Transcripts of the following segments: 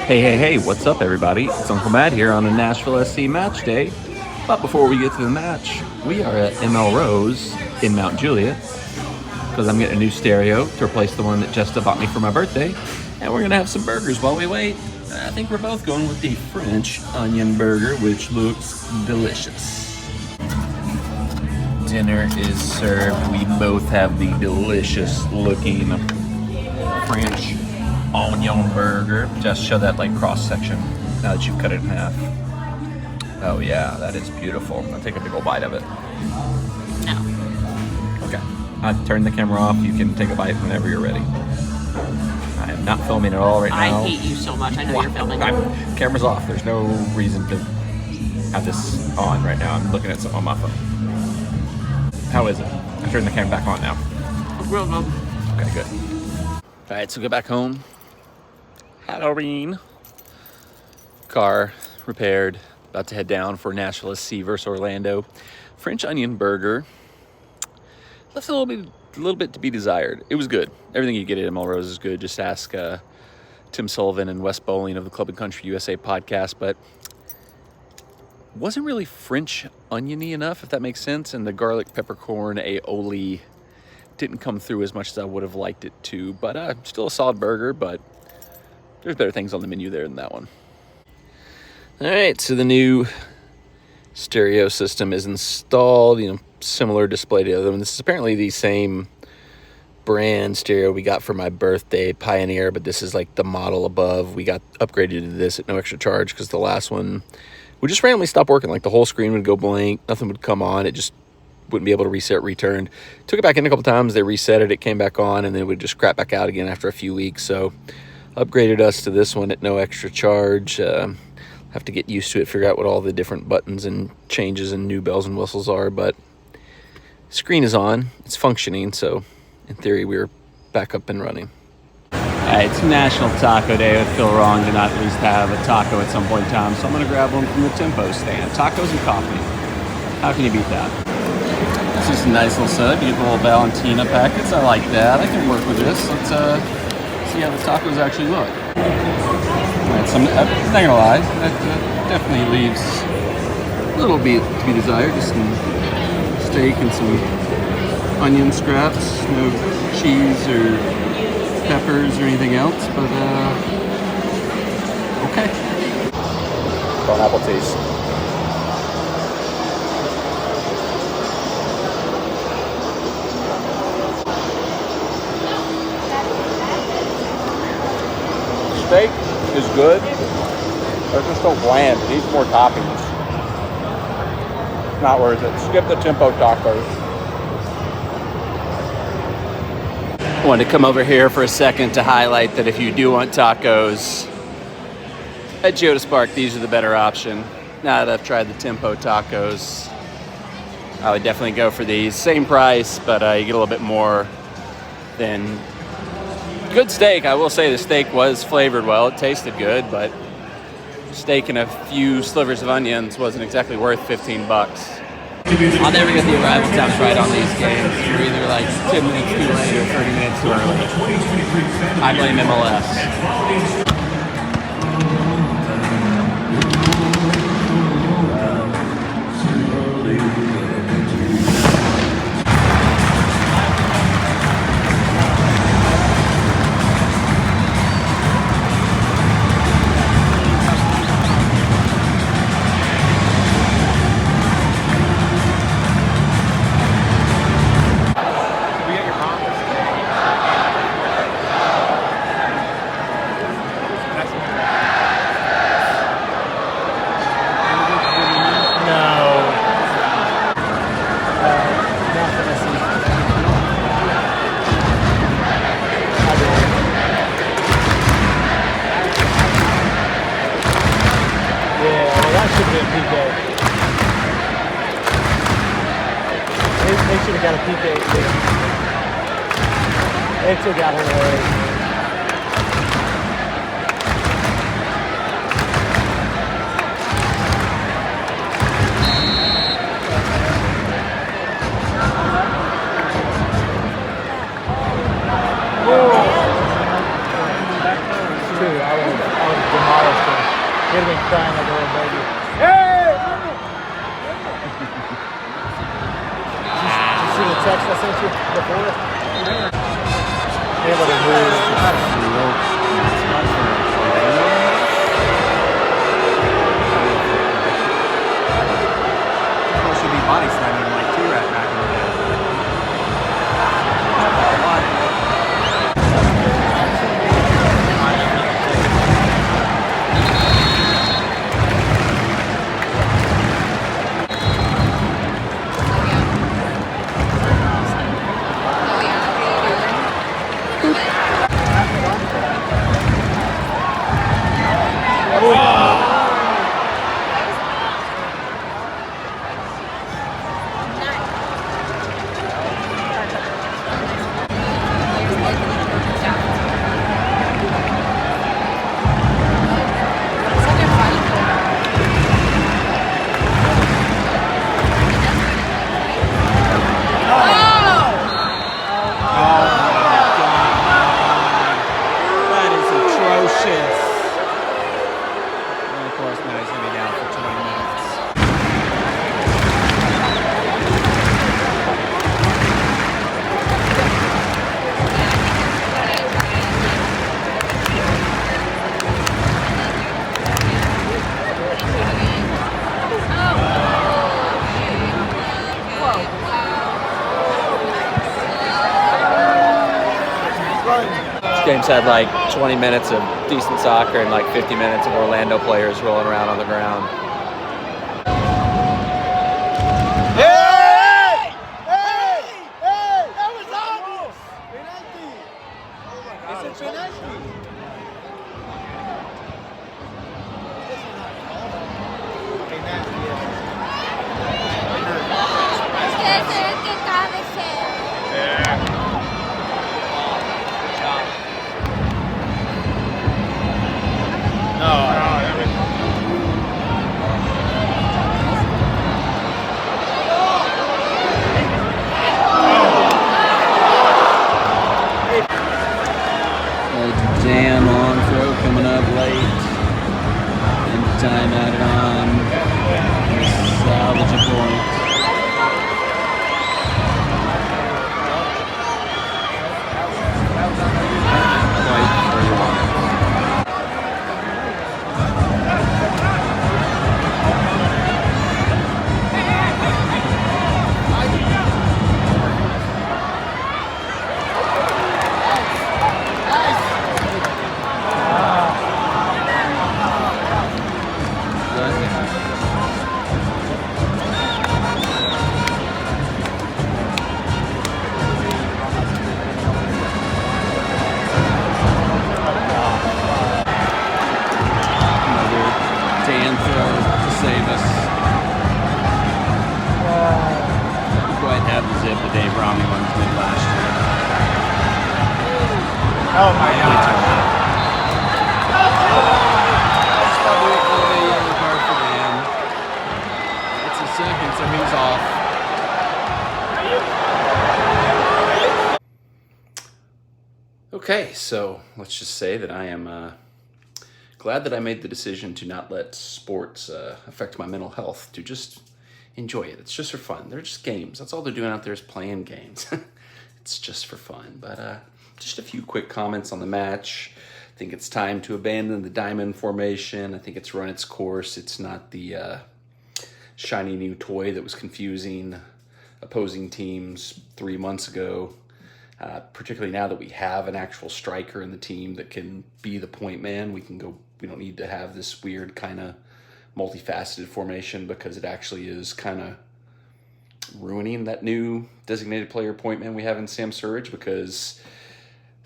Hey, what's up, everybody? It's Uncle Matt here on a Nashville SC match day. But before we get to the match, we are at ML Rose in Mount Juliet because I'm getting a new stereo to replace the one that Jessica bought me for my birthday. And we're going to have some burgers while we wait. I think we're both going with the French onion burger, which looks delicious. Dinner is served. We both have the delicious looking French onion burger. Just show that like cross section now that you've cut it in half. Oh yeah, that is beautiful. I'll take a big old bite of it. No. Okay. I turned the camera off. You can take a bite whenever you're ready. I am not filming at all right now. I hate you so much. I know you're filming. Camera's off. There's no reason to have this on right now. I'm looking at something on my phone. How is it? I turned the camera back on now. Real good. Okay, good. All right, so go back home. Halloween. Car repaired. About to head down for Nashville SC versus Orlando. French onion burger. Left a little bit to be desired. It was good. Everything you get at ML Rose is good. Just ask Tim Sullivan and Wes Bowling of the Club and Country USA podcast. But wasn't really French oniony enough, if that makes sense. And the garlic peppercorn aioli didn't come through as much as I would have liked it to. But still a solid burger, but there's better things on the menu there than that one. All right, so the new stereo system is installed. Similar display to the other one. This is apparently the same brand stereo we got for my birthday, Pioneer, but this is like the model above. We got upgraded to this at no extra charge because the last one would just randomly stop working. Like the whole screen would go blank, nothing would come on. It just wouldn't be able to reset, returned. Took it back in a couple times. They reset it. It came back on, and then it would just crap back out again after a few weeks. So upgraded us to this one at no extra charge. Have to get used to it, figure out what all the different buttons and changes and new bells and whistles are, but screen is on. It's functioning, so in theory, we're back up and running. All right, it's National Taco Day. It would feel wrong to not at least have a taco at some point in time, so I'm going to grab one from the Tempo stand. Tacos and coffee. How can you beat that? This is a nice little setup. You get the little Valentina packets. I like that. I can work with this. Let's see how the tacos actually look. All right, so I'm not going to lie. That definitely leaves a little bit to be desired. Just some steak and some onion scraps. No cheese or peppers or anything else, but okay. Apple taste. Steak is good. They're just so bland. It needs more toppings. Not worth it. Skip the Tempo tacos. I wanted to come over here for a second to highlight that if you do want tacos at Jodas Park, these are the better option. Now that I've tried the Tempo tacos, I would definitely go for these. Same price, but you get a little bit more than good steak. I will say the steak was flavored well. It tasted good, but steak and a few slivers of onions wasn't exactly worth $15. I'll never get the arrival times right on these games. You're either like 10 minutes too late or 30 minutes too early. I blame MLS. They should have got a PK too. They took out her leg. Whoa. I was demolished. He'd have been crying like a little baby. Did you see the text I sent you before? Able to move. Should be body slamming like T-Rat back in the day. That is atrocious. And of course, now he's going to be down for 20 minutes. This game's had like 20 minutes of decent soccer and like 50 minutes of Orlando players rolling around on the ground. Damn long throw coming up late. Into time added on. Salvage a point. Quite where you want it. Dan throw to save us. Didn't quite have the zip the Dave Romney ones did last year. Oh my God. That's probably a yellow card for Dan. It's a second, so he's off. Okay, so let's just say that I am glad that I made the decision to not let sports affect my mental health, to just enjoy it. It's just for fun. They're just games. That's all they're doing out there is playing games. It's just for fun. But just a few quick comments on the match. I think it's time to abandon the diamond formation. I think it's run its course. It's not the shiny new toy that was confusing opposing teams 3 months ago. Particularly now that we have an actual striker in the team that can be the point man, we don't need to have this weird kind of multifaceted formation, because it actually is kind of ruining that new designated player point man we have in Sam Surridge, because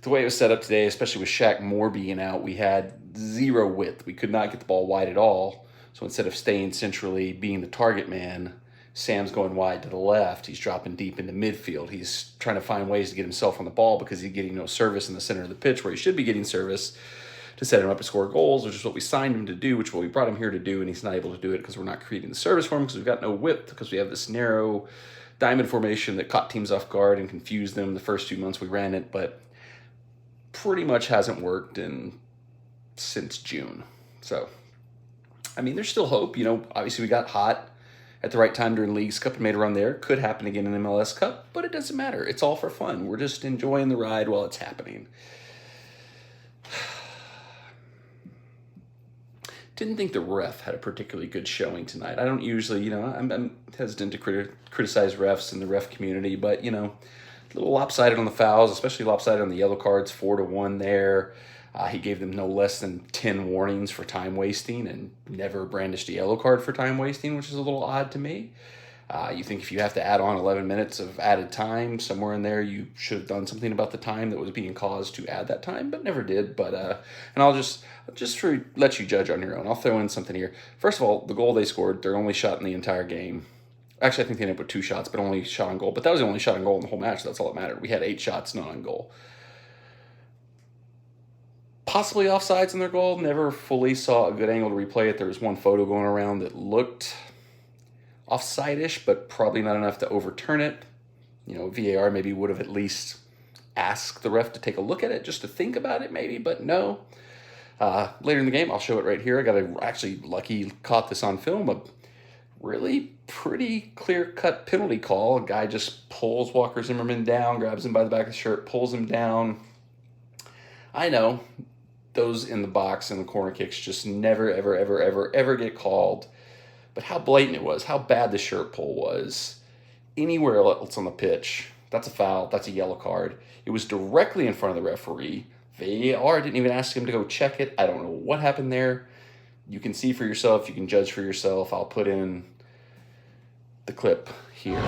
the way it was set up today, especially with Shaq Moore being out, we had zero width. We could not get the ball wide at all. So instead of staying centrally, being the target man, Sam's going wide to the left. He's dropping deep into midfield. He's trying to find ways to get himself on the ball because he's getting no service in the center of the pitch where he should be getting service to set him up to score goals, which is what we signed him to do, which is what we brought him here to do, and he's not able to do it because we're not creating the service for him because we've got no width, because we have this narrow diamond formation that caught teams off guard and confused them the first 2 months we ran it, but pretty much hasn't worked since June. So I mean, there's still hope. You know, obviously we got hot at the right time during Leagues Cup and made a run there. Could happen again in MLS Cup, but it doesn't matter. It's all for fun. We're just enjoying the ride while it's happening. Didn't think the ref had a particularly good showing tonight. I don't usually, I'm hesitant to criticize refs in the ref community, but, a little lopsided on the fouls, especially lopsided on the yellow cards, 4-1 there. He gave them no less than 10 warnings for time wasting and never brandished a yellow card for time wasting, which is a little odd to me. You think if you have to add on 11 minutes of added time, somewhere in there you should have done something about the time that was being caused to add that time, but never did. But and I'll just let you judge on your own. I'll throw in something here. First of all, the goal they scored, their only shot in the entire game. Actually, I think they ended up with 2 shots, but only shot on goal. But that was the only shot on goal in the whole match. So that's all that mattered. We had 8 shots, none on goal. Possibly offsides in their goal. Never fully saw a good angle to replay it. There was one photo going around that looked offside-ish, but probably not enough to overturn it. VAR maybe would have at least asked the ref to take a look at it, just to think about it maybe, but no. Later in the game, I'll show it right here. I got actually lucky, caught this on film, a really pretty clear-cut penalty call. A guy just pulls Walker Zimmerman down, grabs him by the back of the shirt, pulls him down. I know, those in the box and the corner kicks just never, ever, ever, ever, ever get called. But how blatant it was, how bad the shirt pull was, anywhere else on the pitch, that's a foul, that's a yellow card. It was directly in front of the referee. VAR didn't even ask him to go check it. I don't know what happened there. You can see for yourself, you can judge for yourself. I'll put in the clip here.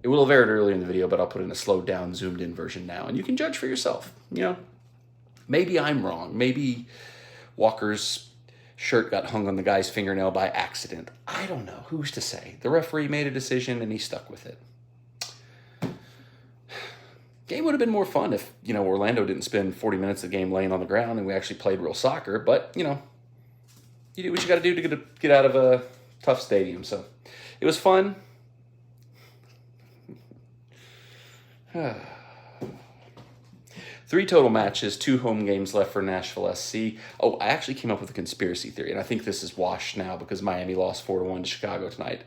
It will have aired earlier in the video, but I'll put in a slowed down, zoomed in version now, and you can judge for yourself. Maybe I'm wrong. Maybe Walker's shirt got hung on the guy's fingernail by accident. I don't know. Who's to say? The referee made a decision and he stuck with it. Game would have been more fun if, Orlando didn't spend 40 minutes of the game laying on the ground and we actually played real soccer, but, you do what you got to do to get out of a tough stadium. So it was fun. 3 total matches, 2 home games left for Nashville SC. Oh, I actually came up with a conspiracy theory, and I think this is washed now because Miami lost 4-1 to Chicago tonight.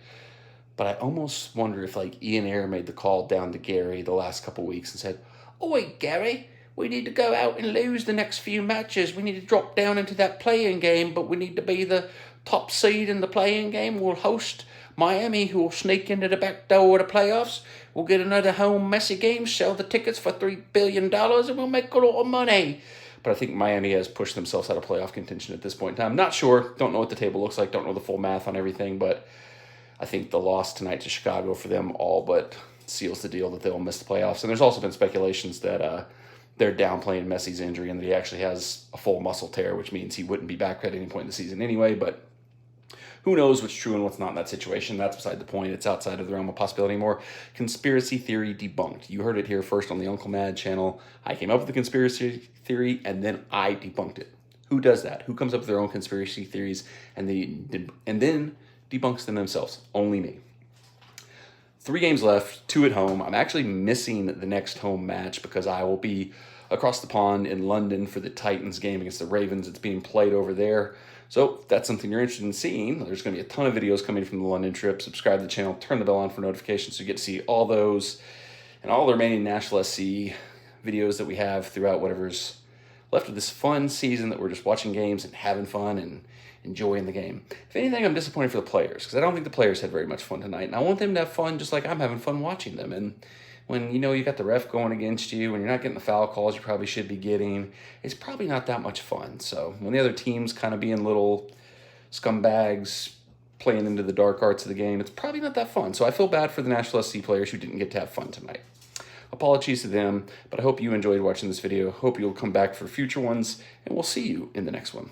But I almost wonder if, Ian Ayre made the call down to Gary the last couple weeks and said, "Oi, Gary, we need to go out and lose the next few matches. We need to drop down into that playing game, but we need to be the top seed in the playing game. We'll host Miami, who will sneak into the back door of the playoffs. We'll get another home Messi game, sell the tickets for $3 billion, and we'll make a lot of money." But I think Miami has pushed themselves out of playoff contention at this point in time. Not sure. Don't know what the table looks like. Don't know the full math on everything. But I think the loss tonight to Chicago for them all but seals the deal that they'll miss the playoffs. And there's also been speculations that they're downplaying Messi's injury and that he actually has a full muscle tear, which means he wouldn't be back at any point in the season anyway. But who knows what's true and what's not in that situation? That's beside the point. It's outside of the realm of possibility anymore. Conspiracy theory debunked. You heard it here first on the Uncle Mad channel. I came up with the conspiracy theory, and then I debunked it. Who does that? Who comes up with their own conspiracy theories and then debunks them themselves? Only me. 3 games left, 2 at home. I'm actually missing the next home match because I will be across the pond in London for the Titans game against the Ravens. It's being played over there. So if that's something you're interested in seeing, there's going to be a ton of videos coming from the London trip. Subscribe to the channel, turn the bell on for notifications so you get to see all those and all the remaining Nashville SC videos that we have throughout whatever's left of this fun season that we're just watching games and having fun and enjoying the game. If anything, I'm disappointed for the players because I don't think the players had very much fun tonight. And I want them to have fun just like I'm having fun watching them. And when you know you got the ref going against you, when you're not getting the foul calls you probably should be getting, it's probably not that much fun. So when the other team's kind of being little scumbags playing into the dark arts of the game, it's probably not that fun. So I feel bad for the Nashville SC players who didn't get to have fun tonight. Apologies to them, but I hope you enjoyed watching this video. Hope you'll come back for future ones, and we'll see you in the next one.